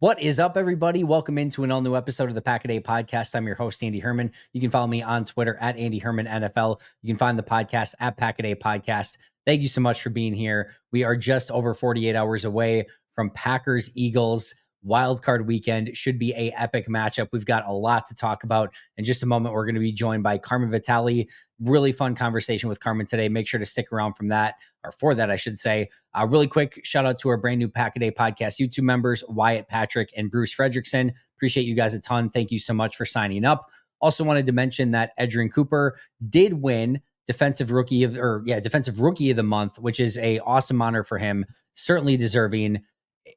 What is up, everybody? Welcome into an all new episode of the Pack a Day podcast. I'm your host, Andy Herman. You can follow me on Twitter at Andy Herman NFL. You can find the podcast at Pack a Day Podcast. Thank you so much for being here. We are just over 48 hours away from Packers Eagles wildcard weekend. Should be a epic matchup. We've got a lot to talk about. In just a moment, we're going to be joined by Carmen Vitali. Really fun conversation with Carmen today. Make sure to stick around for that, I should say. Really quick shout out to our brand new Pack a Day podcast YouTube members, Wyatt Patrick and Bruce Fredrickson. Appreciate you guys a ton. Thank you so much for signing up. Also wanted to mention that Edgerrin Cooper did win defensive rookie of the month, which is a awesome honor for him. Certainly deserving.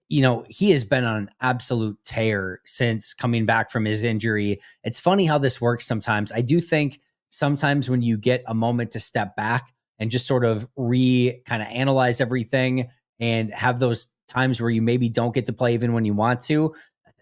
You know, he has been on an absolute tear since coming back from his injury. It's funny how this works sometimes. I do think sometimes when you get a moment to step back and just sort of kind of analyze everything and have those times where you maybe don't get to play even when you want to,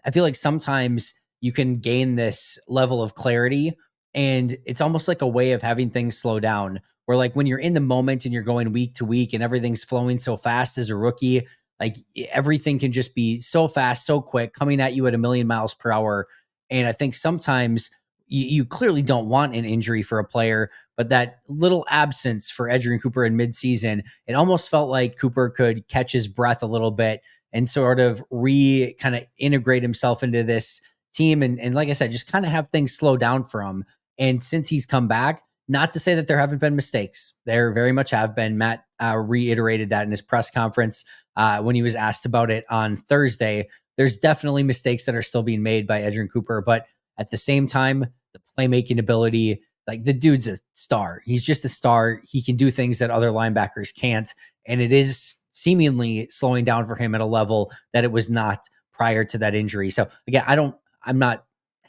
I feel like sometimes you can gain this level of clarity, and it's almost like a way of having things slow down, where like when you're in the moment and you're going week to week and everything's flowing so fast as a rookie, like everything can just be so fast, so quick, coming at you at a million miles per hour. And I think sometimes you clearly don't want an injury for a player, but that little absence for Edgerrin Cooper in midseason, it almost felt like Cooper could catch his breath a little bit and sort of kind of integrate himself into this team. And like I said, just kind of have things slow down for him. And since he's come back, not to say that there haven't been mistakes. There very much have been. Matt reiterated that in his press conference when he was asked about it on Thursday. There's definitely mistakes that are still being made by Edgerrin Cooper, but at the same time, the playmaking ability, like the dude's a star. He's just a star. He can do things that other linebackers can't. And it is seemingly slowing down for him at a level that it was not prior to that injury. So again, I'm not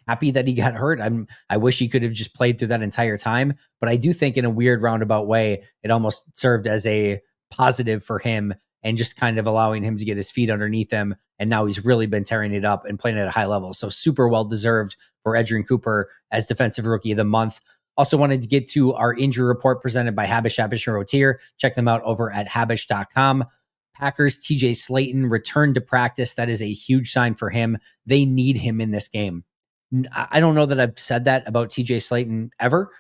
happy that he got hurt. I wish he could have just played through that entire time, but I do think in a weird roundabout way, it almost served as a positive for him and just kind of allowing him to get his feet underneath him. And now he's really been tearing it up and playing at a high level. So super well deserved for Edgerrin Cooper as defensive rookie of the month. Also wanted to get to our injury report presented by Habish and Rotier. Check them out over at habish.com. Packers TJ Slayton returned to practice. That is a huge sign for him. They need him in this game. I don't know that I've said that about TJ Slayton ever.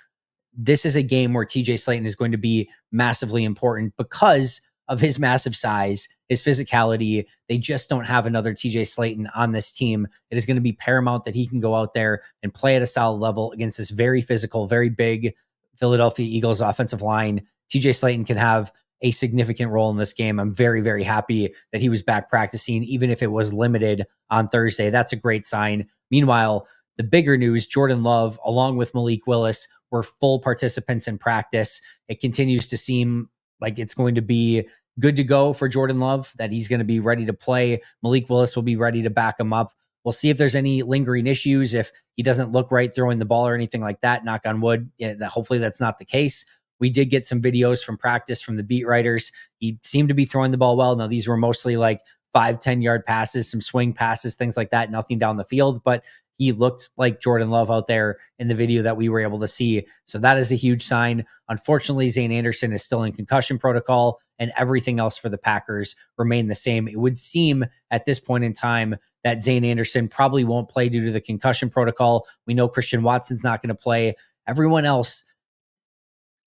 This is a game where TJ Slayton is going to be massively important because of his massive size, his physicality. They just don't have another TJ Slayton on this team. It is going to be paramount that he can go out there and play at a solid level against this very physical, very big Philadelphia Eagles offensive line. TJ Slayton can have a significant role in this game. I'm very, very happy that he was back practicing, even if it was limited on Thursday. That's a great sign. Meanwhile, the bigger news, Jordan Love, along with Malik Willis, were full participants in practice. It continues to seem like it's going to be good to go for Jordan Love, that he's going to be ready to play. Malik Willis will be ready to back him up. We'll see if there's any lingering issues, if he doesn't look right throwing the ball or anything like that, knock on wood. Hopefully that's not the case. We did get some videos from practice from the beat writers. He seemed to be throwing the ball well. Now, these were mostly like 5-10 yard passes, some swing passes, things like that, nothing down the field, but he looked like Jordan Love out there in the video that we were able to see. So that is a huge sign. Unfortunately, Zane Anderson is still in concussion protocol, and everything else for the Packers remain the same. It would seem at this point in time that Zane Anderson probably won't play due to the concussion protocol. We know Christian Watson's not going to play. Everyone else,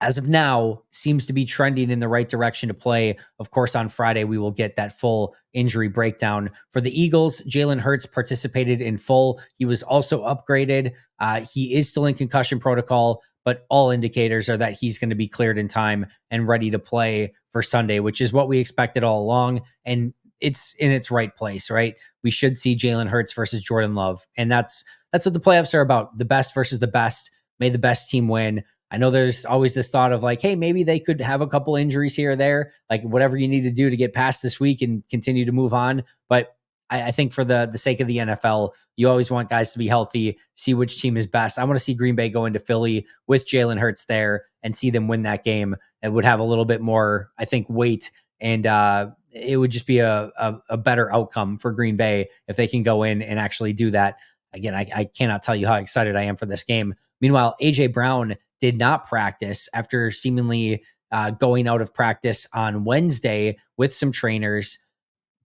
as of now, seems to be trending in the right direction to play. Of course, on Friday, we will get that full injury breakdown. For the Eagles, Jalen Hurts participated in full. He was also upgraded. He is still in concussion protocol, but all indicators are that he's going to be cleared in time and ready to play for Sunday, which is what we expected all along. And it's in its right place, right? We should see Jalen Hurts versus Jordan Love. And that's what the playoffs are about. The best versus the best. May the best team win. I know there's always this thought of like, hey, maybe they could have a couple injuries here or there, like whatever you need to do to get past this week and continue to move on. But I think for the sake of the NFL, you always want guys to be healthy, see which team is best. I want to see Green Bay go into Philly with Jalen Hurts there and see them win that game. It would have a little bit more, I think, weight, and it would just be a better outcome for Green Bay if they can go in and actually do that. Again, I cannot tell you how excited I am for this game. Meanwhile, A.J. Brown did not practice after seemingly going out of practice on Wednesday with some trainers.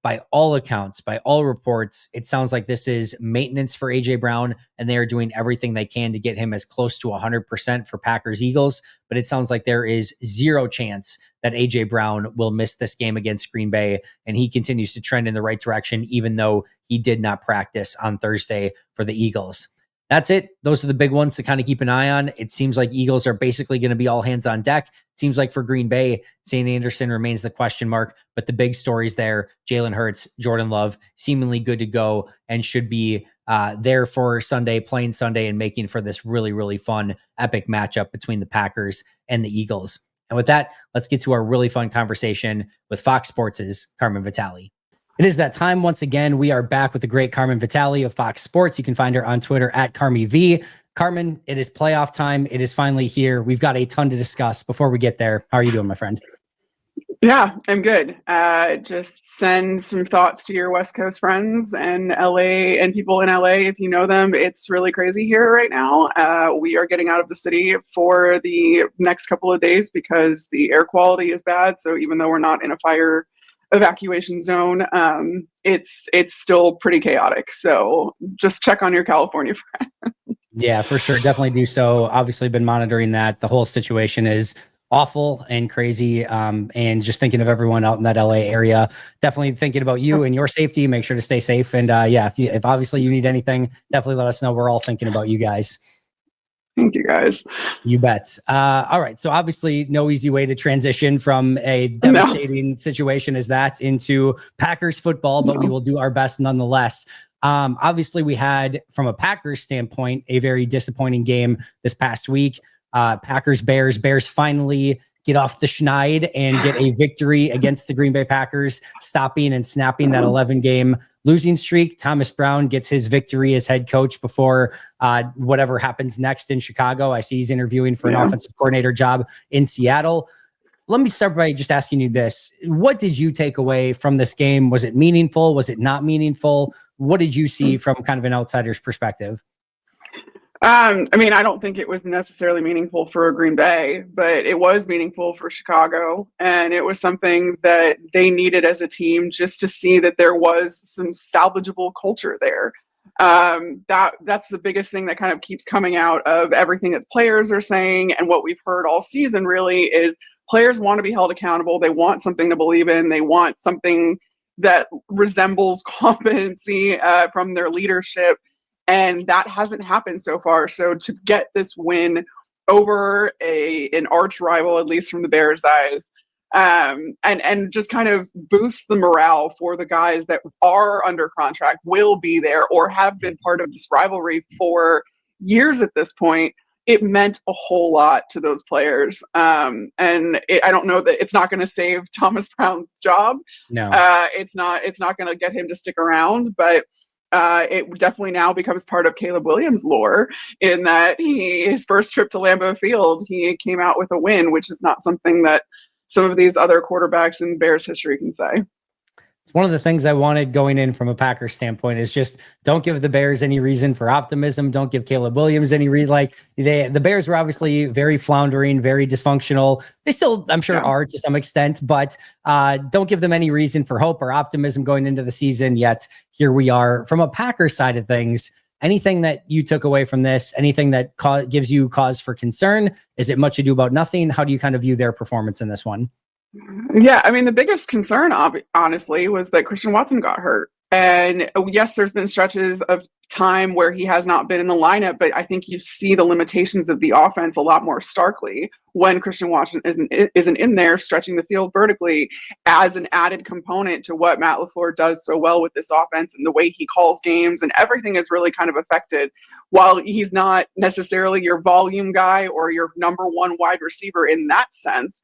by all accounts, by all reports, it sounds like this is maintenance for AJ Brown, and they are doing everything they can to get him as close to 100% for Packers Eagles. But it sounds like there is zero chance that AJ Brown will miss this game against Green Bay, and he continues to trend in the right direction, even though he did not practice on Thursday for the Eagles. That's it. Those are the big ones to kind of keep an eye on. It seems like Eagles are basically going to be all hands on deck. It seems like for Green Bay, St. Anderson remains the question mark, but the big stories there, Jalen Hurts, Jordan Love, seemingly good to go and should be there for Sunday, playing Sunday and making for this really, really fun, epic matchup between the Packers and the Eagles. And with that, let's get to our really fun conversation with Fox Sports' Carmen Vitali. It is that time once again. We are back with the great Carmen Vitali of Fox Sports. You can find her on Twitter at CarmyV. Carmen, it is playoff time. It is finally here. We've got a ton to discuss. Before we get there, how are you doing, my friend? Yeah, I'm good. Just send some thoughts to your West Coast friends and LA and people in LA. If you know them, it's really crazy here right now. We are getting out of the city for the next couple of days because the air quality is bad. So even though we're not in a fire evacuation zone, it's still pretty chaotic. So just check on your California friends. Yeah, for sure. Definitely do so. Obviously been monitoring that. The whole situation is awful and crazy. And just thinking of everyone out in that LA area, definitely thinking about you and your safety. Make sure to stay safe. And if obviously you need anything, definitely let us know. We're all thinking about you guys. Thank you, guys. You bet. All right. So obviously no easy way to transition from a devastating situation as that into Packers football, but we will do our best nonetheless. Obviously we had, from a Packers standpoint, a very disappointing game this past week. Bears finally get off the schneid and get a victory against the Green Bay Packers, stopping and snapping that 11-game losing streak. Thomas Brown gets his victory as head coach before whatever happens next in Chicago. I see he's interviewing for an offensive coordinator job in Seattle. Let me start by just asking you this. What did you take away from this game? Was it meaningful? Was it not meaningful? What did you see from kind of an outsider's perspective? I don't think it was necessarily meaningful for Green Bay, but it was meaningful for Chicago. And it was something that they needed as a team just to see that there was some salvageable culture there. That's the biggest thing that kind of keeps coming out of everything that players are saying. And what we've heard all season really is players want to be held accountable. They want something to believe in. They want something that resembles competency from their leadership. And that hasn't happened so far. So to get this win over an arch rival, at least from the Bears' eyes, and just kind of boost the morale for the guys that are under contract, will be there, or have been part of this rivalry for years at this point, it meant a whole lot to those players. I don't know that it's not going to save Thomas Brown's job. No, it's not going to get him to stick around, but it definitely now becomes part of Caleb Williams' lore in that his first trip to Lambeau Field, he came out with a win, which is not something that some of these other quarterbacks in Bears history can say. It's one of the things I wanted going in from a Packers standpoint is just don't give the Bears any reason for optimism. Don't give Caleb Williams any the Bears were obviously very floundering, very dysfunctional. They still, I'm sure, are to some extent, but don't give them any reason for hope or optimism going into the season. Yet here we are. From a Packers side of things, anything that you took away from this, anything that gives you cause for concern? Is it much ado about nothing? How do you kind of view their performance in this one? Yeah, the biggest concern, honestly, was that Christian Watson got hurt. And yes, there's been stretches of time where he has not been in the lineup, but I think you see the limitations of the offense a lot more starkly when Christian Watson isn't in there stretching the field vertically as an added component to what Matt LaFleur does so well with this offense and the way he calls games, and everything is really kind of affected. While he's not necessarily your volume guy or your number one wide receiver in that sense,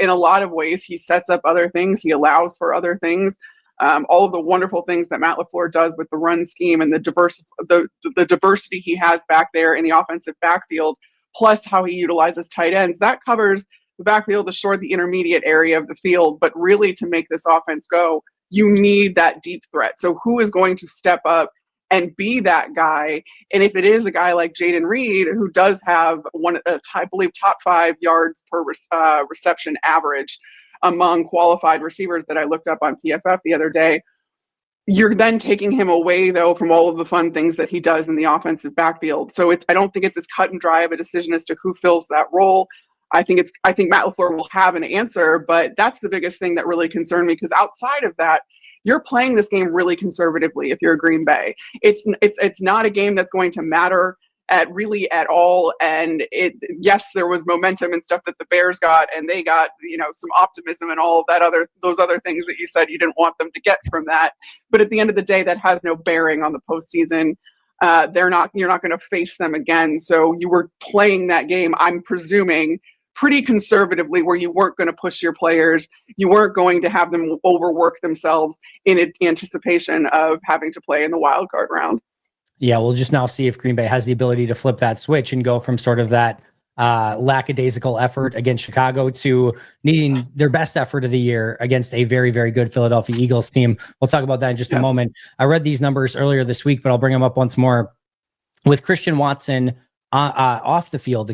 in a lot of ways, he sets up other things. He allows for other things. All of the wonderful things that Matt LaFleur does with the run scheme and the diversity he has back there in the offensive backfield, plus how he utilizes tight ends, that covers the backfield, the short, the intermediate area of the field. But really, to make this offense go, you need that deep threat. So who is going to step up and be that guy. And if it is a guy like Jaden Reed, who does have I believe, top 5 yards per reception average among qualified receivers that I looked up on PFF the other day, you're then taking him away, though, from all of the fun things that he does in the offensive backfield. So I don't think it's as cut and dry of a decision as to who fills that role. I think Matt LaFleur will have an answer, but that's the biggest thing that really concerned me, because outside of that, you're playing this game really conservatively if you're Green Bay. It's not a game that's going to matter at all. And yes, there was momentum and stuff that the Bears got, and they got, some optimism and all of those other things that you said you didn't want them to get from that. But at the end of the day, that has no bearing on the postseason. You're not going to face them again. So you were playing that game, I'm presuming, pretty conservatively, where you weren't going to push your players. You weren't going to have them overwork themselves in anticipation of having to play in the wild card round. Yeah, we'll just now see if Green Bay has the ability to flip that switch and go from sort of that lackadaisical effort against Chicago to needing their best effort of the year against a very, very good Philadelphia Eagles team. We'll talk about that in just a moment. I read these numbers earlier this week, but I'll bring them up once more. With Christian Watson off the field,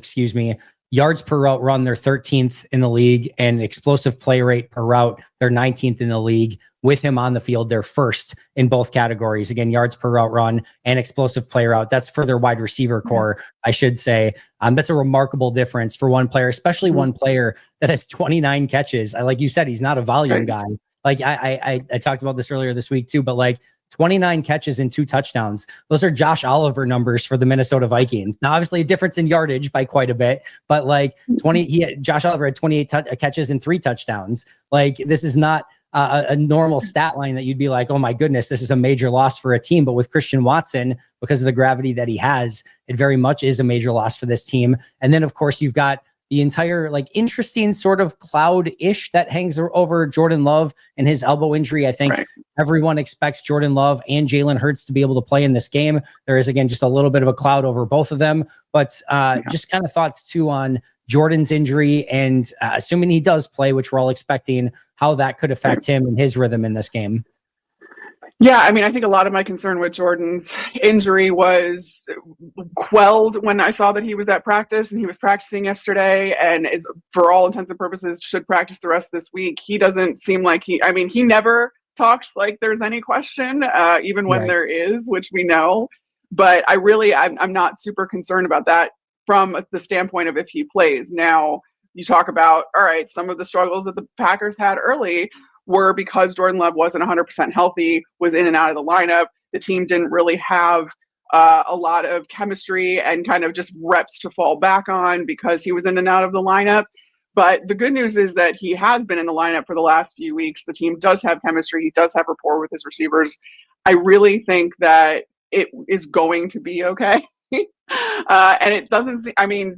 yards per route run, they're 13th in the league, and explosive play rate per route, they're 19th in the league. With him on the field, they're first in both categories. Again, yards per route run and explosive play route. That's for their wide receiver core, I should say. That's a remarkable difference for one player, especially one player that has 29 catches. Like you said, he's not a volume guy. Like I talked about this earlier this week too, but like 29 catches and 2 touchdowns. Those are Josh Oliver numbers for the Minnesota Vikings. Now, obviously a difference in yardage by quite a bit, but like Josh Oliver had 28 catches and 3 touchdowns. Like, this is not a normal stat line that you'd be like, oh my goodness, this is a major loss for a team. But with Christian Watson, because of the gravity that he has, it very much is a major loss for this team. And then of course you've got the entire interesting sort of cloud-ish that hangs over Jordan Love and his elbow injury. I think everyone expects Jordan Love and Jalen Hurts to be able to play in this game. There is, again, just a little bit of a cloud over both of them, but just kind of thoughts too on Jordan's injury, and assuming he does play, which we're all expecting, how that could affect him and his rhythm in this game. Yeah, I mean, I think a lot of my concern with Jordan's injury was quelled when I saw that he was at practice, and he was practicing yesterday, and is, for all intents and purposes, should practice the rest of this week. He doesn't seem like he never talks like there's any question, even when there is, which we know. But I'm not super concerned about that from the standpoint of if he plays. Now, you talk about, all right, some of the struggles that the Packers had early were because Jordan Love wasn't 100% healthy, was in and out of the lineup. The team didn't really have a lot of chemistry and kind of just reps to fall back on because he was in and out of the lineup. But the good news is that he has been in the lineup for the last few weeks. The team does have chemistry. He does have rapport with his receivers. I really think that it is going to be okay. And it doesn't seem,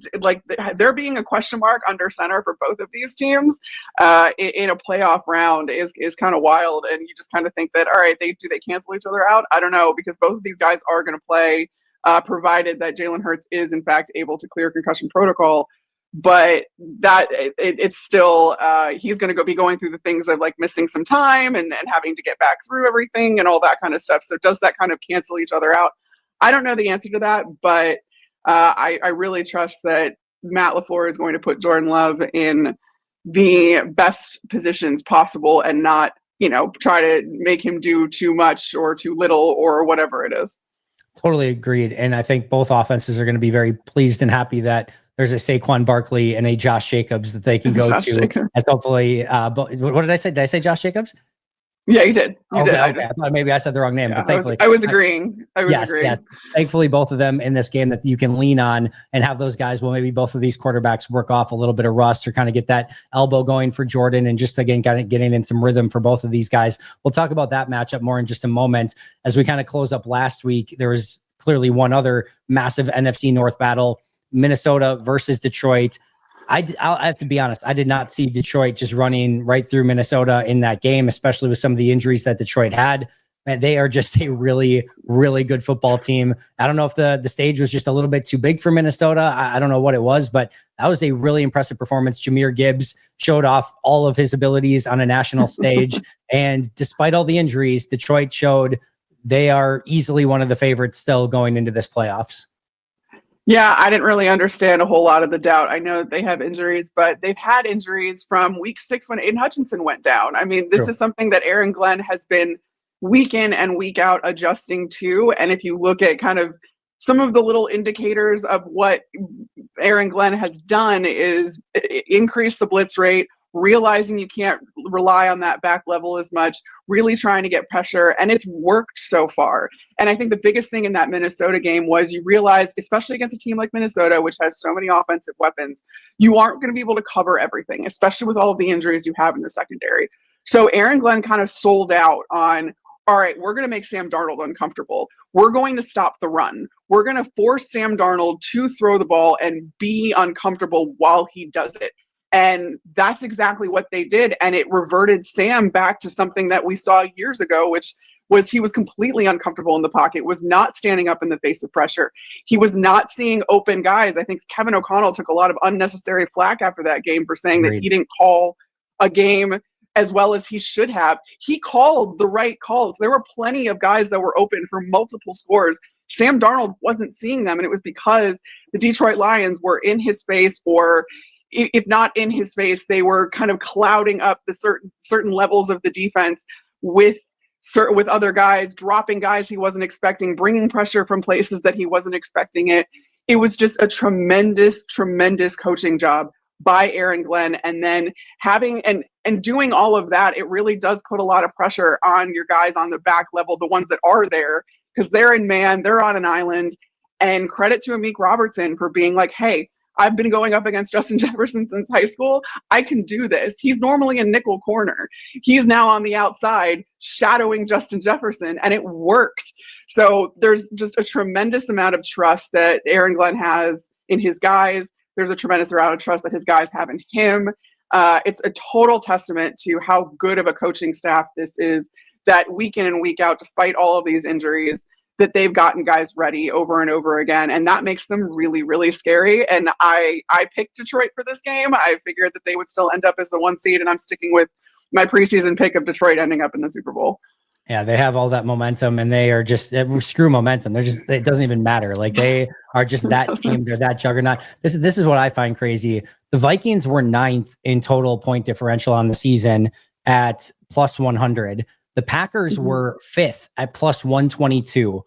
there being a question mark under center for both of these teams in a playoff round is kind of wild. And you just kind of think that, all right, do they cancel each other out? I don't know, because both of these guys are going to play, provided that Jalen Hurts is in fact able to clear concussion protocol. But that it's still he's going to be going through the things of missing some time and having to get back through everything and all that kind of stuff. So does that kind of cancel each other out? I don't know the answer to that, but I really trust that Matt LaFleur is going to put Jordan Love in the best positions possible and not, try to make him do too much or too little or whatever it is. Totally agreed. And I think both offenses are going to be very pleased and happy that there's a Saquon Barkley and a Josh Jacobs that they can go to. As hopefully, what did I say? Did I say Josh Jacobs? Yeah, you did. You did. I thought maybe I said the wrong name, but thankfully I was agreeing. Yes. Thankfully, both of them in this game that you can lean on and have those guys. Well, maybe both of these quarterbacks work off a little bit of rust or kind of get that elbow going for Jordan, and just again kind of getting in some rhythm for both of these guys. We'll talk about that matchup more in just a moment. As we kind of close up last week, there was clearly one other massive NFC North battle: Minnesota versus Detroit. I'll have to be honest, I did not see Detroit just running right through Minnesota in that game, especially with some of the injuries that Detroit had. And they are just a really, really good football team. I don't know if the stage was just a little bit too big for Minnesota. I don't know what it was, but that was a really impressive performance. Jahmyr Gibbs showed off all of his abilities on a national stage. And despite all the injuries, Detroit showed they are easily one of the favorites still going into this playoffs. Yeah, I didn't really understand a whole lot of the doubt. I know that they have injuries, but they've had injuries from week 6 when Aiden Hutchinson went down. I mean, this True. is something that Aaron Glenn has been week in and week out adjusting to. And if you look at kind of some of the little indicators of what Aaron Glenn has done is increase the blitz rate, realizing you can't rely on that back level as much, really trying to get pressure, and it's worked so far. And I think the biggest thing in that Minnesota game was you realize, especially against a team like Minnesota, which has so many offensive weapons, you aren't going to be able to cover everything, especially with all of the injuries you have in the secondary. So Aaron Glenn kind of sold out on, all right, we're going to make Sam Darnold uncomfortable. We're going to stop the run. We're going to force Sam Darnold to throw the ball and be uncomfortable while he does it. And that's exactly what they did. And it reverted Sam back to something that we saw years ago, which was he was completely uncomfortable in the pocket, was not standing up in the face of pressure. He was not seeing open guys. I think Kevin O'Connell took a lot of unnecessary flack after that game for saying that he didn't call a game as well as he should have. He called the right calls. There were plenty of guys that were open for multiple scores. Sam Darnold wasn't seeing them, and it was because the Detroit Lions were in his face, or if not in his face, they were kind of clouding up the certain levels of the defense with other guys, dropping guys he wasn't expecting, bringing pressure from places that he wasn't expecting it. It was just a tremendous, tremendous coaching job by Aaron Glenn. And then having and doing all of that, it really does put a lot of pressure on your guys on the back level, the ones that are there, because they're in man, they're on an island. And credit to Amik Robertson for being like, hey, I've been going up against Justin Jefferson since high school. I can do this. He's normally a nickel corner. He's now on the outside shadowing Justin Jefferson, and it worked. So there's just a tremendous amount of trust that Aaron Glenn has in his guys. There's a tremendous amount of trust that his guys have in him. It's a total testament to how good of a coaching staff this is, that week in and week out, despite all of these injuries, that they've gotten guys ready over and over again. And that makes them really, really scary. And I picked Detroit for this game. I figured that they would still end up as the 1 seed, and I'm sticking with my preseason pick of Detroit ending up in the Super Bowl. Yeah, they have all that momentum, and they are just screw momentum. They're just, it doesn't even matter. Like, they are just that team. They're that juggernaut. This is what I find crazy. The Vikings were 9th in total point differential on the season at plus 100. The Packers were 5th at plus 122.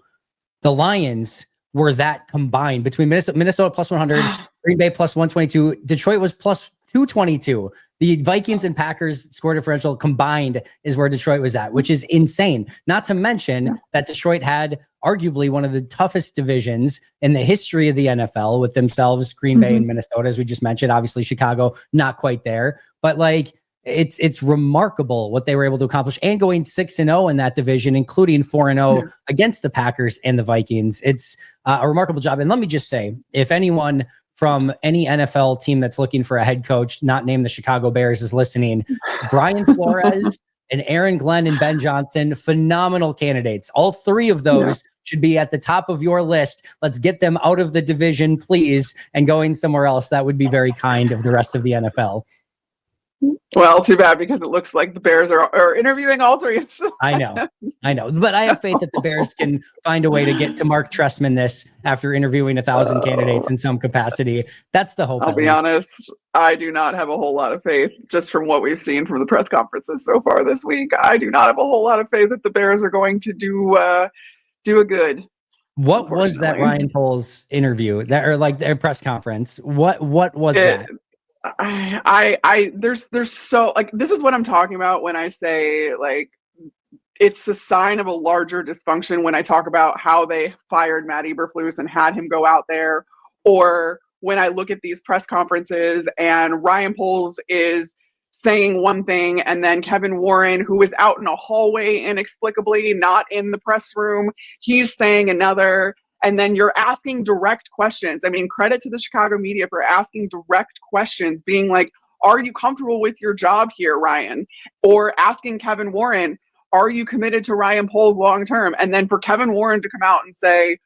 The Lions were that combined between Minnesota plus 100, Green Bay plus 122. Detroit was plus 222. The Vikings and Packers score differential combined is where Detroit was at, which is insane. Not to mention that Detroit had arguably one of the toughest divisions in the history of the NFL with themselves, Green Bay and Minnesota, as we just mentioned. Obviously, Chicago, not quite there. But like, it's remarkable what they were able to accomplish, and going 6-0 in that division, including 4-0 against the Packers and the Vikings. It's a remarkable job. And let me just say, if anyone from any NFL team that's looking for a head coach, not named the Chicago Bears, is listening, Brian Flores and Aaron Glenn and Ben Johnson, phenomenal candidates. All three of those should be at the top of your list. Let's get them out of the division, please, and going somewhere else. That would be very kind of the rest of the NFL. Well, too bad, because it looks like the Bears are interviewing all three of them. I know. But I have faith that the Bears can find a way to get to Mark Trestman this after interviewing 1,000 candidates in some capacity. That's the hope. I'll be honest, I do not have a whole lot of faith, just from what we've seen from the press conferences so far this week. I do not have a whole lot of faith that the Bears are going to do a good. What was that Ryan Poles interview, or like their press conference? What was that? There's so, like, this is what I'm talking about when I say, like, it's the sign of a larger dysfunction when I talk about how they fired Matt Eberflus and had him go out there, or when I look at these press conferences and Ryan Poles is saying one thing, and then Kevin Warren, who is out in a hallway inexplicably, not in the press room, he's saying another. And then you're asking direct questions. I mean, credit to the Chicago media for asking direct questions, being like, are you comfortable with your job here, Ryan? Or asking Kevin Warren, are you committed to Ryan Poles long term? And then for Kevin Warren to come out and say,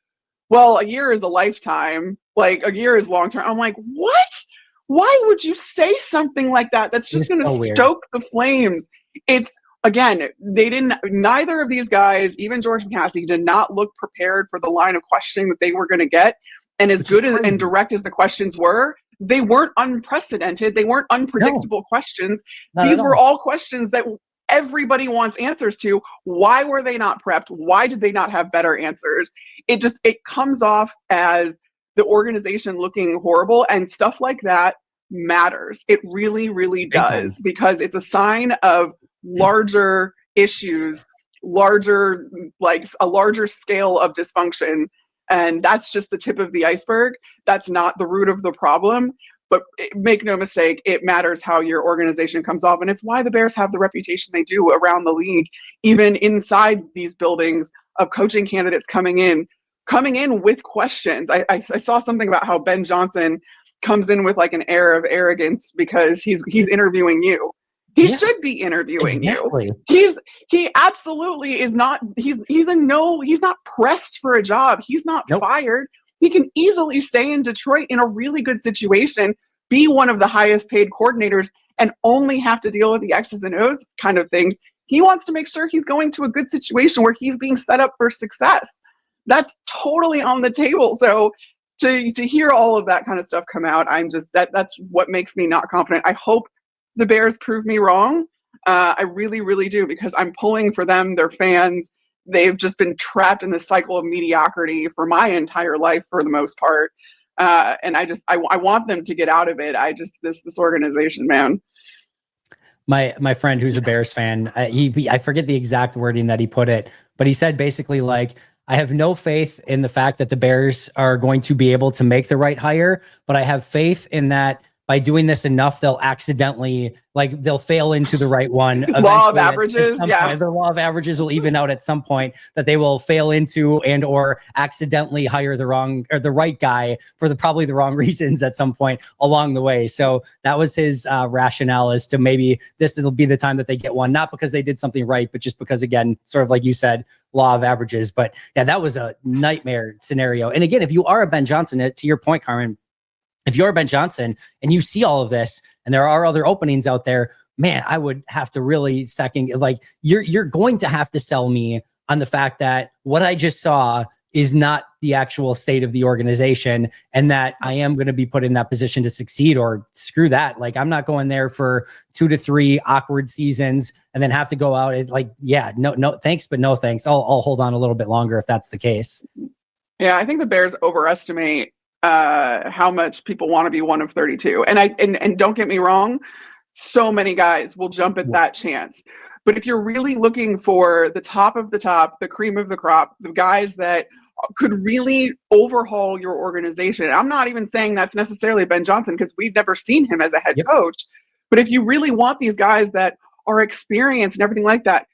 well, a year is a lifetime, like a year is long term. I'm like, what? Why would you say something like that? That's just going to stoke the flames. It's again, neither of these guys, even George McCaskey, did not look prepared for the line of questioning that they were going to get. And as good and direct as the questions were, they weren't unprecedented. They weren't unpredictable questions. These were all questions that everybody wants answers to. Why were they not prepped? Why did they not have better answers? It comes off as the organization looking horrible, and stuff like that matters. It really, really does, because it's a sign of larger issues, like a larger scale of dysfunction. And that's just the tip of the iceberg. That's not the root of the problem. But make no mistake, it matters how your organization comes off. And it's why the Bears have the reputation they do around the league, even inside these buildings, of coaching candidates coming in with questions. I saw something about how Ben Johnson comes in with like an air of arrogance because he's interviewing you. He should be interviewing you. He absolutely is not. He's not pressed for a job. He's not fired. He can easily stay in Detroit in a really good situation, be one of the highest paid coordinators, and only have to deal with the X's and O's kind of things. He wants to make sure he's going to a good situation where he's being set up for success. That's totally on the table. So to hear all of that kind of stuff come out, that's what makes me not confident. I hope the Bears prove me wrong. I really, really do, because I'm pulling for them, their fans. They've just been trapped in this cycle of mediocrity for my entire life, for the most part. And I want them to get out of it. This organization, man. My friend who's a Bears fan, I forget the exact wording that he put it, but he said basically like, I have no faith in the fact that the Bears are going to be able to make the right hire, but I have faith in that by doing this enough, they'll fail into the right one. Law of averages. The law of averages will even out at some point, that they will fail into and or accidentally hire the right guy for probably the wrong reasons at some point along the way. So that was his rationale as to maybe this will be the time that they get one, not because they did something right, but just because, again, sort of like you said, law of averages. But yeah, that was a nightmare scenario. And again, if you are a Ben Johnson, to your point, Carmen, if you're Ben Johnson and you see all of this and there are other openings out there, man, I would have to really you're going to have to sell me on the fact that what I just saw is not the actual state of the organization, and that I am going to be put in that position to succeed, or screw that. Like, I'm not going there for 2 to 3 awkward seasons and then have to go out. It's like, yeah, no, thanks, but no thanks. I'll hold on a little bit longer if that's the case. Yeah, I think the Bears overestimate how much people want to be one of 32. And don't get me wrong, so many guys will jump at that chance. But if you're really looking for the top of the top, the cream of the crop, the guys that could really overhaul your organization, I'm not even saying that's necessarily Ben Johnson, because we've never seen him as a head coach. But if you really want these guys that are experienced and everything like that,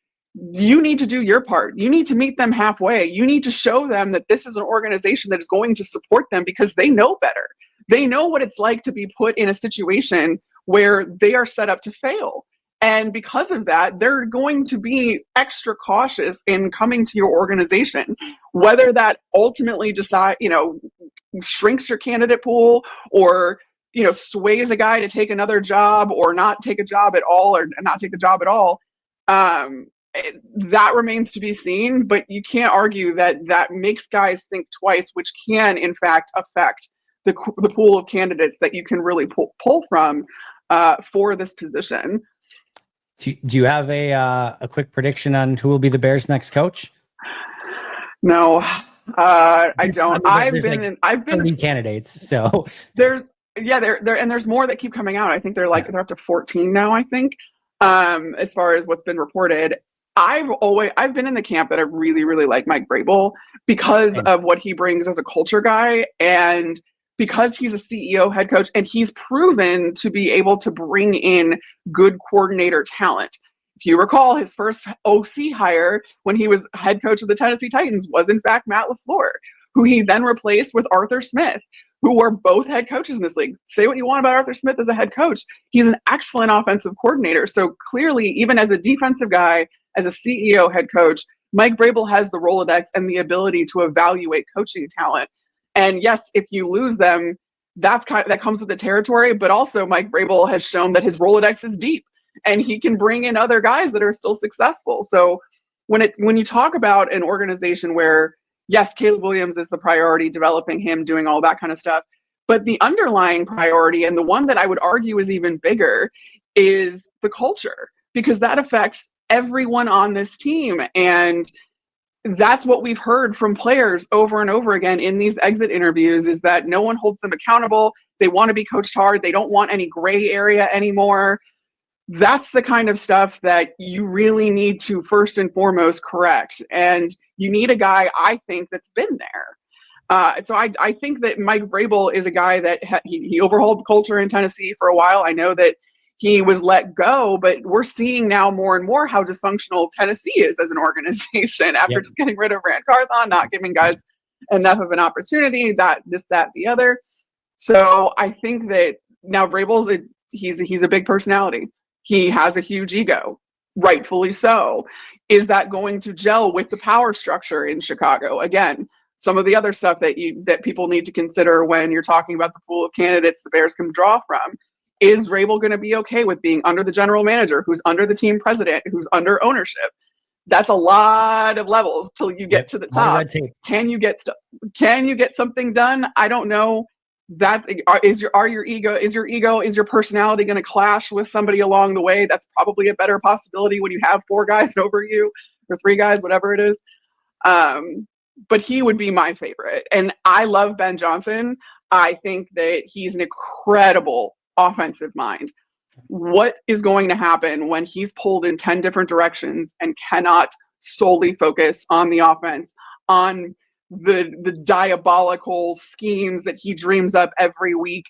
you need to do your part. You need to meet them halfway. You need to show them that this is an organization that is going to support them, because they know better. They know what it's like to be put in a situation where they are set up to fail. And because of that, they're going to be extra cautious in coming to your organization, whether that ultimately shrinks your candidate pool, or, sways a guy to take another job or not take a job at all, or not take the job at all. That remains to be seen, but you can't argue that makes guys think twice, which can, in fact, affect the pool of candidates that you can really pull from for this position. Do you have a quick prediction on who will be the Bears' next coach? No, I don't. I've been 30 candidates, so there's more that keep coming out. I think they're up to 14 now, I think, as far as what's been reported. I've been in the camp that I really, really like Mike Vrabel, because of what he brings as a culture guy, and because he's a CEO head coach, and he's proven to be able to bring in good coordinator talent. If you recall, his first OC hire when he was head coach of the Tennessee Titans was, in fact, Matt LaFleur, who he then replaced with Arthur Smith, who were both head coaches in this league. Say what you want about Arthur Smith as a head coach. He's an excellent offensive coordinator. So clearly, even as a defensive guy, as a CEO head coach, Mike Vrabel has the Rolodex and the ability to evaluate coaching talent. And yes, if you lose them, that comes with the territory. But also, Mike Vrabel has shown that his Rolodex is deep. and he can bring in other guys that are still successful. So when you talk about an organization where, yes, Caleb Williams is the priority, developing him, doing all that kind of stuff, but the underlying priority, and the one that I would argue is even bigger, is the culture, because that affects everyone on this team. And that's what we've heard from players over and over again in these exit interviews, is that no one holds them accountable. They want to be coached hard. They don't want any gray area anymore. That's the kind of stuff that you really need to first and foremost correct. And you need a guy, I think, that's been there. So I think that Mike Vrabel is a guy that he overhauled the culture in Tennessee for a while. I know that he was let go, but we're seeing now more and more how dysfunctional Tennessee is as an organization after just getting rid of Rand Carthon, not giving guys enough of an opportunity, that, the other. So I think that now Vrabel's he's a big personality. He has a huge ego, rightfully so. Is that going to gel with the power structure in Chicago? Again, some of the other stuff that people need to consider when you're talking about the pool of candidates the Bears can draw from. Is Vrabel going to be okay with being under the general manager, who's under the team president, who's under ownership? That's a lot of levels till you get to the top. Can you get something done? I don't know. Is your personality going to clash with somebody along the way? That's probably a better possibility when you have 4 guys over you, or 3 guys, whatever it is. But he would be my favorite. And I love Ben Johnson. I think that he's an incredible offensive mind. What is going to happen when he's pulled in 10 different directions and cannot solely focus on the offense, on the diabolical schemes that he dreams up every week?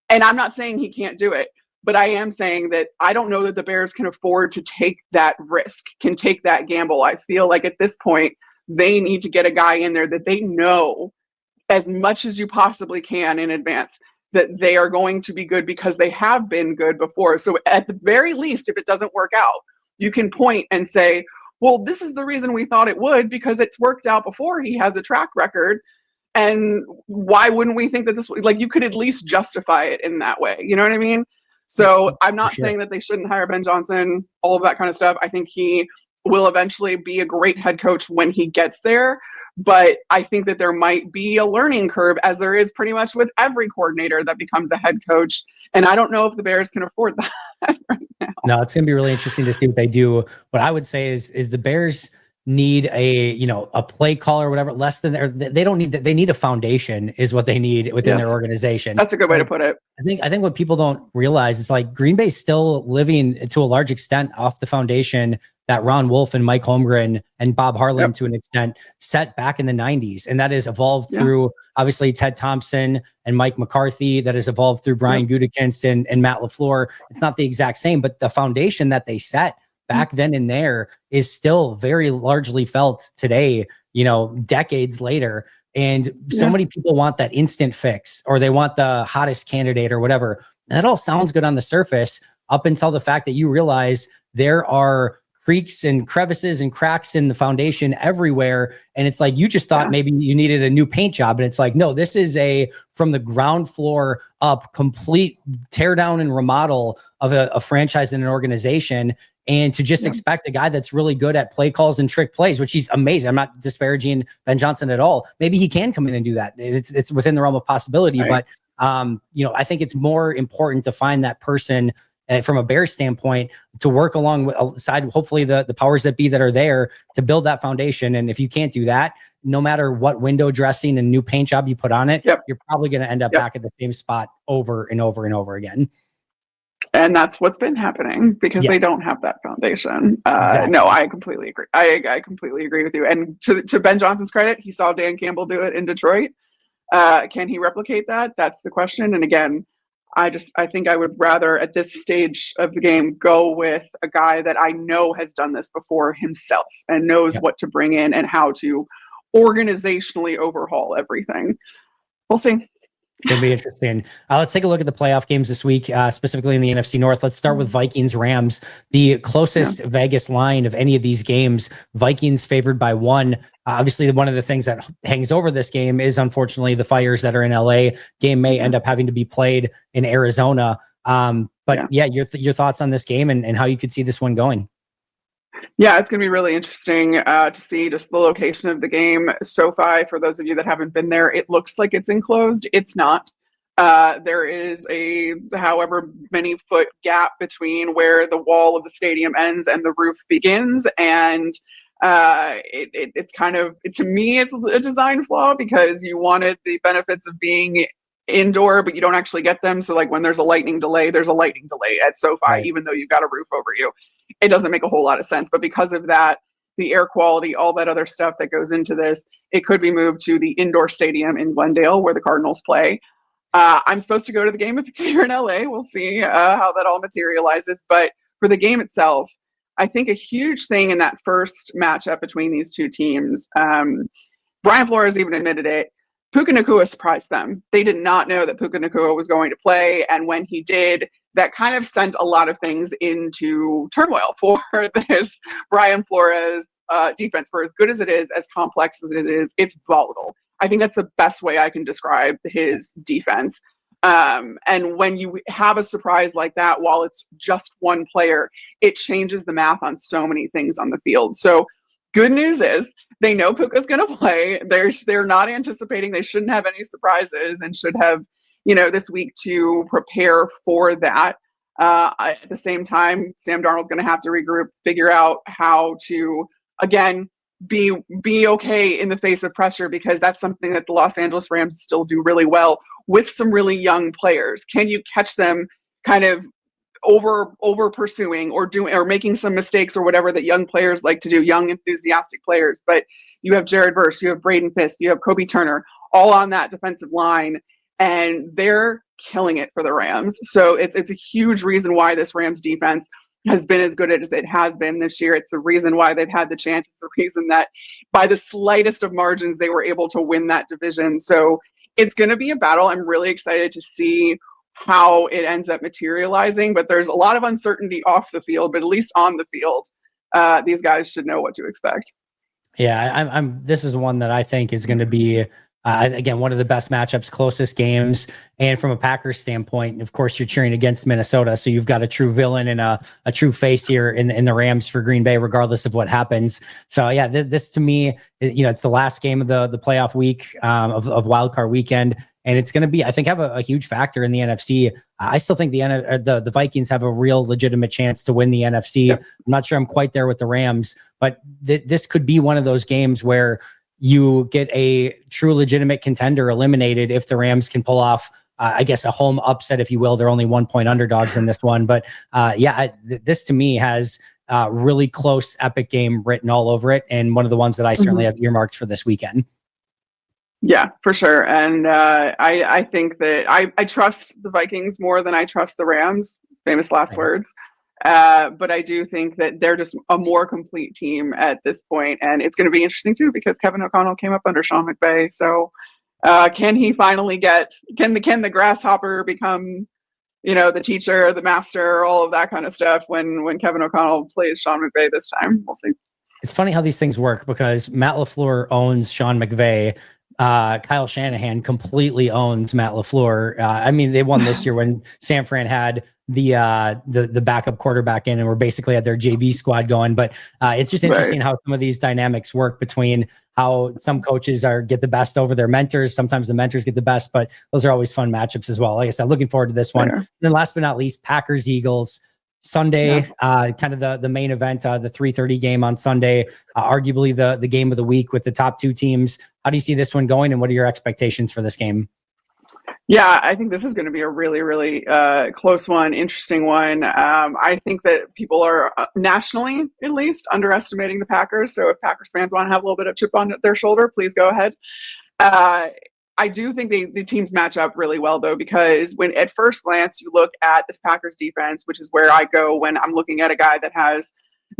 And I'm not saying he can't do it, but I am saying that I don't know that the Bears can afford to take that risk, can take that gamble. I feel like at this point, they need to get a guy in there that they know as much as you possibly can in advance that they are going to be good, because they have been good before. So at the very least, if it doesn't work out, you can point and say, well, this is the reason we thought it would, because it's worked out before. He has a track record. And why wouldn't we think that this, like, you could at least justify it in that way. You know what I mean? So I'm not saying that they shouldn't hire Ben Johnson, all of that kind of stuff. I think he will eventually be a great head coach when he gets there. But I think that there might be a learning curve, as there is pretty much with every coordinator that becomes a head coach. And I don't know if the Bears can afford that right now. No, it's going to be really interesting to see what they do. What I would say is the Bears need a play call or whatever, less than they don't need that. They need a foundation is what they need within their organization. That's a good way to put it. I think what people don't realize is, like, Green Bay's still living to a large extent off the foundation that Ron Wolf and Mike Holmgren and Bob Harlan to an extent set back in the 90s. And that has evolved through obviously Ted Thompson and Mike McCarthy. That has evolved through Brian Gutekunst and Matt LaFleur. It's not the exact same, but the foundation that they set back then and there is still very largely felt today, decades later. And so many people want that instant fix, or they want the hottest candidate or whatever. And that all sounds good on the surface, up until the fact that you realize there are creaks and crevices and cracks in the foundation everywhere. And it's like, you just thought maybe you needed a new paint job. And it's like, no, this is from the ground floor up, complete tear down and remodel of a franchise and an organization. And to just expect a guy that's really good at play calls and trick plays, which he's amazing. I'm not disparaging Ben Johnson at all. Maybe he can come in and do that. It's within the realm of possibility. Right. But I think it's more important to find that person from a Bears standpoint to work alongside, hopefully, the powers that be that are there to build that foundation. And if you can't do that, no matter what window dressing and new paint job you put on it, you're probably going to end up back at the same spot over and over and over again. And that's what's been happening, because they don't have that foundation. Exactly. No, I completely agree. I completely agree with you. And to Ben Johnson's credit, he saw Dan Campbell do it in Detroit. Can he replicate that? That's the question. And again, I think I would rather at this stage of the game go with a guy that I know has done this before himself and knows what to bring in and how to organizationally overhaul everything. We'll see. It'll be interesting. Let's take a look at the playoff games this week, specifically in the NFC North. Let's start with Vikings-Rams, the closest Vegas line of any of these games. Vikings favored by 1. Obviously, one of the things that hangs over this game is, unfortunately, the fires that are in LA. Game may end up having to be played in Arizona. But yeah, your thoughts on this game and how you could see this one going. Yeah, it's going to be really interesting to see just the location of the game. SoFi, for those of you that haven't been there, it looks like it's enclosed. It's not. There is a however many foot gap between where the wall of the stadium ends and the roof begins. And it's kind of, to me, it's a design flaw because you wanted the benefits of being indoor, but you don't actually get them. So like when there's a lightning delay, there's a lightning delay at SoFi, right, even though you've got a roof over you. It doesn't make a whole lot of sense. But because of that, the air quality, all that other stuff that goes into this, it could be moved to the indoor stadium in Glendale where the Cardinals play. I'm supposed to go to the game if it's here in LA. We'll see how that all materializes. But for the game itself, I think a huge thing in that first matchup between these two teams, Brian Flores even admitted it, Puka Nacua surprised them. They did not know that Puka Nacua was going to play. And when he did, that kind of sent a lot of things into turmoil for this Brian Flores defense. For as good as it is, as complex as it is, it's volatile. I think that's the best way I can describe his defense. And when you have a surprise like that, while it's just one player, it changes the math on so many things on the field. So good news is they know Puka's going to play. They're not anticipating. They shouldn't have any surprises and should have, this week to prepare for that. At the same time, Sam Darnold's going to have to regroup, figure out how to, again, be okay in the face of pressure, because that's something that the Los Angeles Rams still do really well with some really young players. Can you catch them kind of over pursuing or making some mistakes or whatever that young players like to do, young enthusiastic players? But you have Jared Verse, you have Braden Fisk, you have Kobe Turner, all on that defensive line, and they're killing it for the Rams. So it's a huge reason why this Rams defense has been as good as it has been this year. It's the reason why they've had the chance. It's the reason that by the slightest of margins, they were able to win that division. So it's going to be a battle. I'm really excited to see how it ends up materializing, but there's a lot of uncertainty off the field, but at least on the field, these guys should know what to expect. Yeah, this is one that I think is going to be, again, one of the best matchups, closest games. And from a Packers standpoint, of course, you're cheering against Minnesota. So you've got a true villain and a true face here in the Rams for Green Bay, regardless of what happens. So yeah, this to me, it's the last game of the playoff week of Wild Card weekend. And it's going to be, I think, have a huge factor in the NFC. I still think the Vikings have a real legitimate chance to win the NFC. Yep. I'm not sure I'm quite there with the Rams, but this could be one of those games where you get a true legitimate contender eliminated if the Rams can pull off, I guess, a home upset, if you will. They're only 1-point underdogs in this one. But this to me has a really close, epic game written all over it. And one of the ones that I certainly have earmarked for this weekend. Yeah, for sure. And I think that I trust the Vikings more than I trust the Rams, famous last words. But I do think that they're just a more complete team at this point. And it's going to be interesting, too, because Kevin O'Connell came up under Sean McVay. So can he finally can the grasshopper become, the teacher, the master, all of that kind of stuff when Kevin O'Connell plays Sean McVay this time? We'll see. It's funny how these things work because Matt LaFleur owns Sean McVay. Kyle Shanahan completely owns Matt LaFleur. I mean, they won this year when San Fran had the backup quarterback in and were basically had their JV squad going. But it's just interesting how some of these dynamics work between how some coaches get the best over their mentors. Sometimes the mentors get the best, but those are always fun matchups as well. Like I said, looking forward to this one. And then last but not least, Packers Eagles. Sunday, kind of the main event, the 3:30 game on Sunday, arguably the game of the week with the top two teams. How do you see this one going, and what are your expectations for this game? Yeah, I think this is going to be a really, really close one, interesting one. I think that people are nationally, at least, underestimating the Packers. So if Packers fans want to have a little bit of chip on their shoulder, please go ahead. I do think the teams match up really well, though, because when at first glance you look at this Packers defense, which is where I go when I'm looking at a guy that has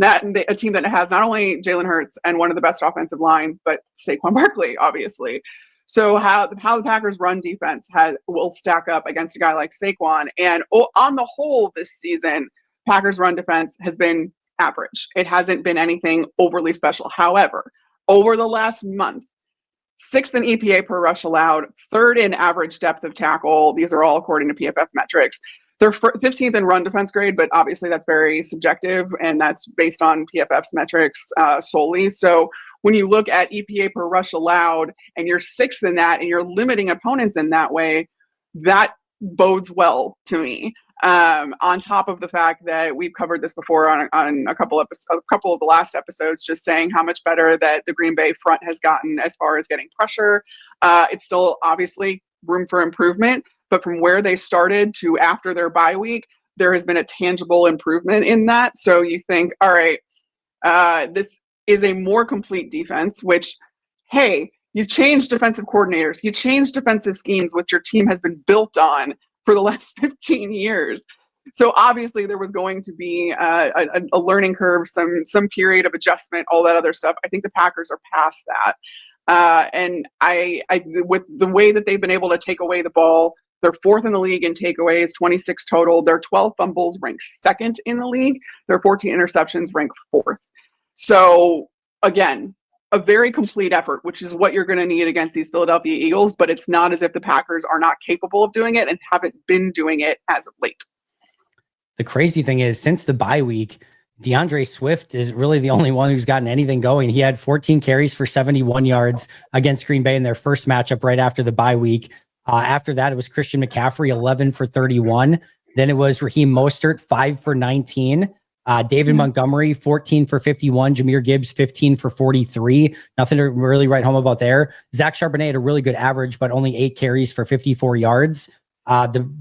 a team that has not only Jalen Hurts and one of the best offensive lines, but Saquon Barkley, obviously. So how the Packers run defense will stack up against a guy like Saquon. And on the whole this season, Packers run defense has been average. It hasn't been anything overly special. However, over the last month, 6th in EPA per rush allowed, 3rd in average depth of tackle. These are all according to PFF metrics. They're 15th in run defense grade, but obviously that's very subjective, and that's based on PFF's metrics solely. So when you look at EPA per rush allowed, and you're 6th in that, and you're limiting opponents in that way, that bodes well to me. On top of the fact that we've covered this before on a couple of the last episodes, just saying how much better that the Green Bay front has gotten as far as getting pressure. It's still obviously room for improvement, but from where they started to after their bye week, there has been a tangible improvement in that. So you think, all right, this is a more complete defense, which, hey, you changed defensive coordinators, you changed defensive schemes, which your team has been built on for the last 15 years. So obviously there was going to be a learning curve, some period of adjustment, all that other stuff. I think the Packers are past that. And I with the way that they've been able to take away the ball, they're 4th in the league in takeaways, 26 total. Their 12 fumbles ranked 2nd in the league. Their 14 interceptions ranked 4th. So again, a very complete effort, which is what you're going to need against these Philadelphia Eagles, but it's not as if the Packers are not capable of doing it and haven't been doing it as of late. The crazy thing is, since the bye week, DeAndre Swift is really the only one who's gotten anything going. He had 14 carries for 71 yards against Green Bay in their first matchup right after the bye week. After that, it was Christian McCaffrey, 11 for 31. Then it was Raheem Mostert, 5 for 19. David Montgomery, 14 for 51. Jahmyr Gibbs, 15 for 43. Nothing to really write home about there. Zach Charbonnet had a really good average, but only 8 carries for 54 yards. The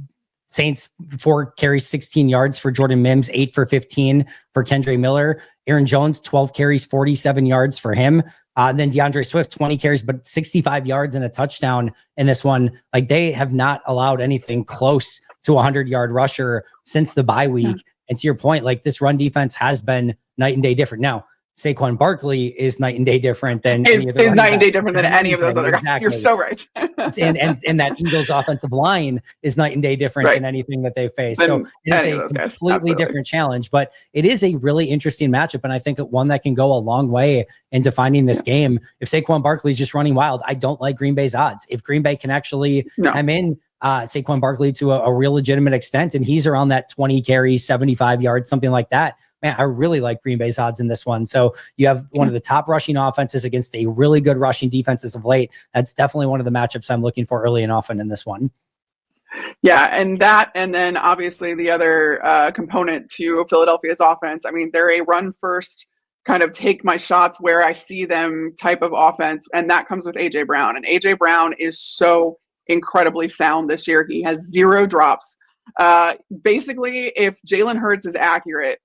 Saints, 4 carries, 16 yards for Jordan Mims, 8 for 15 for Kendre Miller. Aaron Jones, 12 carries, 47 yards for him. Then DeAndre Swift, 20 carries, but 65 yards and a touchdown in this one. Like, they have not allowed anything close to a 100-yard rusher since the bye week. And to your point, like, this run defense has been night and day different. Now, Saquon Barkley is night and day different than any of those other guys. Exactly. You're so right. and that Eagles offensive line is night and day different than anything that they face. So it is a completely different challenge, but it is a really interesting matchup. And I think one that can go a long way in defining this game. If Saquon Barkley is just running wild, I don't like Green Bay's odds. If Green Bay can actually come in Saquon Barkley to a real legitimate extent, and he's around that 20 carries, 75 yards, something like that, man, I really like Green Bay's odds in this one. So you have one of the top rushing offenses against a really good rushing defense as of late. That's definitely one of the matchups I'm looking for early and often in this one. Yeah, and then obviously the other component to Philadelphia's offense, I mean, they're a run first, kind of take my shots where I see them type of offense, and that comes with A.J. Brown. And A.J. Brown is so incredibly sound this year. He has 0 drops. Basically, if Jalen Hurts is accurate,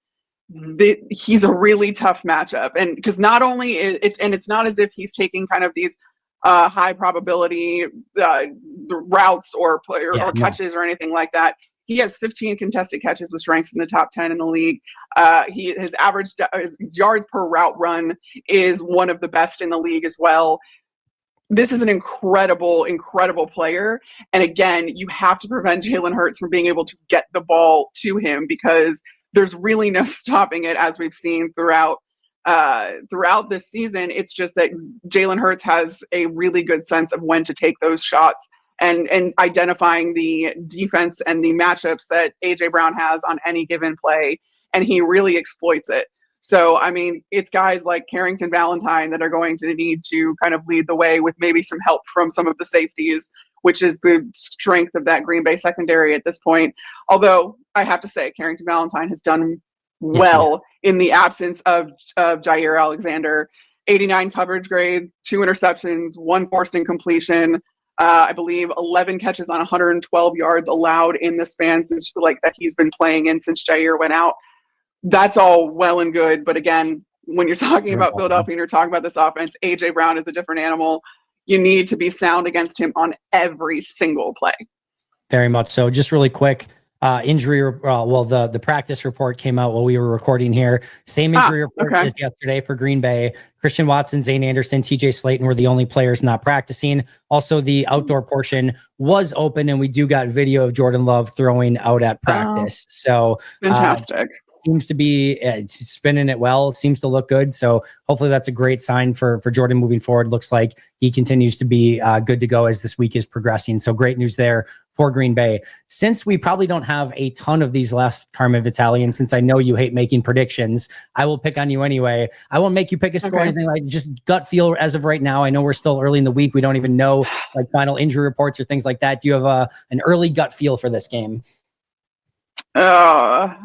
he's a really tough matchup. And because not only it's not as if he's taking kind of these high probability routes or catches or anything like that. He has 15 contested catches, which ranks in the top 10 in the league. His average his yards per route run is one of the best in the league as well. This is an incredible, incredible player. And again, you have to prevent Jalen Hurts from being able to get the ball to him, because there's really no stopping it, as we've seen throughout this season. It's just that Jalen Hurts has a really good sense of when to take those shots and identifying the defense and the matchups that A.J. Brown has on any given play, and he really exploits it. So, I mean, it's guys like Carrington Valentine that are going to need to kind of lead the way, with maybe some help from some of the safeties, which is the strength of that Green Bay secondary at this point. Although I have to say, Carrington Valentine has done well in the absence of Jair Alexander. 89 coverage grade, 2 interceptions, 1 forced incompletion. I believe 11 catches on 112 yards allowed in the span since that he's been playing in since Jair went out. That's all well and good, but again, when you're talking about Philadelphia and you're talking about this offense, A.J. Brown is a different animal. You need to be sound against him on every single play. Very much so. Just really quick, injury. The practice report came out while we were recording here. Same injury report as yesterday for Green Bay. Christian Watson, Zane Anderson, TJ Slayton were the only players not practicing. Also, the outdoor portion was open, and we do got video of Jordan Love throwing out at practice. So fantastic. seems to be spinning it well. It seems to look good. So hopefully that's a great sign for Jordan moving forward. Looks like he continues to be good to go as this week is progressing. So great news there for Green Bay. Since we probably don't have a ton of these left, Carmen, Vitali, and since I know you hate making predictions, I will pick on you anyway. I won't make you pick a score or anything, like just gut feel as of right now. I know we're still early in the week. We don't even know like final injury reports or things like that. Do you have an early gut feel for this game? I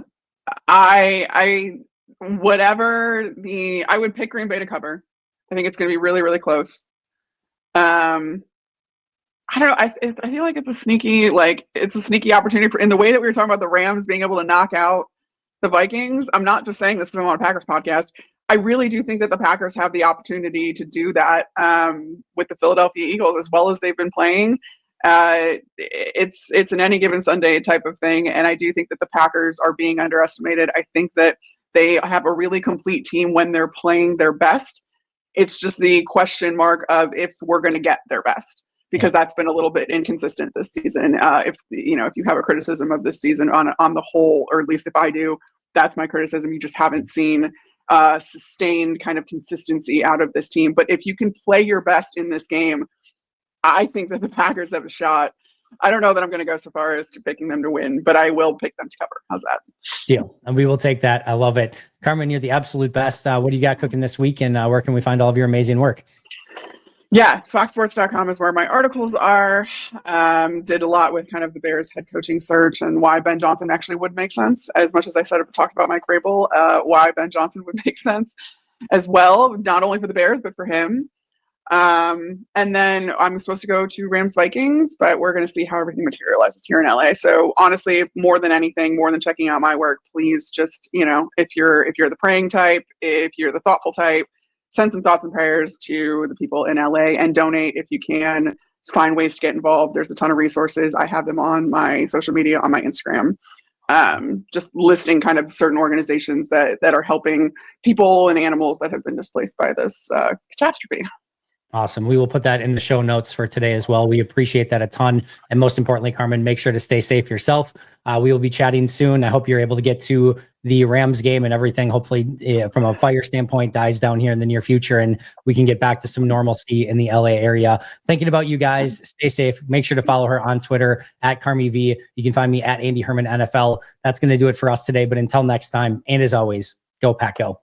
would pick Green Bay to cover. I think it's going to be really, really close. I don't know. I feel like it's a sneaky opportunity in the way that we were talking about the Rams being able to knock out the Vikings. I'm not just saying this because I'm on a Packers podcast. I really do think that the Packers have the opportunity to do that with the Philadelphia Eagles as well as they've been playing. It's an any given Sunday type of thing, and I do think that the Packers are being underestimated. I think that they have a really complete team when they're playing their best. It's just the question mark of if we're going to get their best, because that's been a little bit inconsistent this season. If you have a criticism of this season on the whole, or at least if I do, that's my criticism. You just haven't seen sustained kind of consistency out of this team. But if you can play your best in this game, I think that the Packers have a shot. I don't know that I'm going to go so far as to picking them to win, but I will pick them to cover. How's that? Deal. And we will take that. I love it. Carmen, you're the absolute best. What do you got cooking this week, and where can we find all of your amazing work? Yeah, foxsports.com is where my articles are. Did a lot with kind of the Bears head coaching search and why Ben Johnson actually would make sense. As much as I talked about Mike Vrabel, why Ben Johnson would make sense as well, not only for the Bears, but for him. And then I'm supposed to go to Rams Vikings, but we're going to see how everything materializes here in LA. So honestly, more than anything, more than checking out my work, please just, if you're the praying type, if you're the thoughtful type, send some thoughts and prayers to the people in LA and donate if you can. Find ways to get involved. There's a ton of resources. I have them on my social media, on my Instagram, just listing kind of certain organizations that are helping people and animals that have been displaced by this catastrophe. Awesome. We will put that in the show notes for today as well. We appreciate that a ton. And most importantly, Carmen, make sure to stay safe yourself. We will be chatting soon. I hope you're able to get to the Rams game and everything, hopefully from a fire standpoint, dies down here in the near future and we can get back to some normalcy in the LA area. Thinking about you guys. Stay safe. Make sure to follow her on Twitter at CarmyV. You can find me at Andy Herman NFL. That's going to do it for us today. But until next time, and as always, go Pack Go.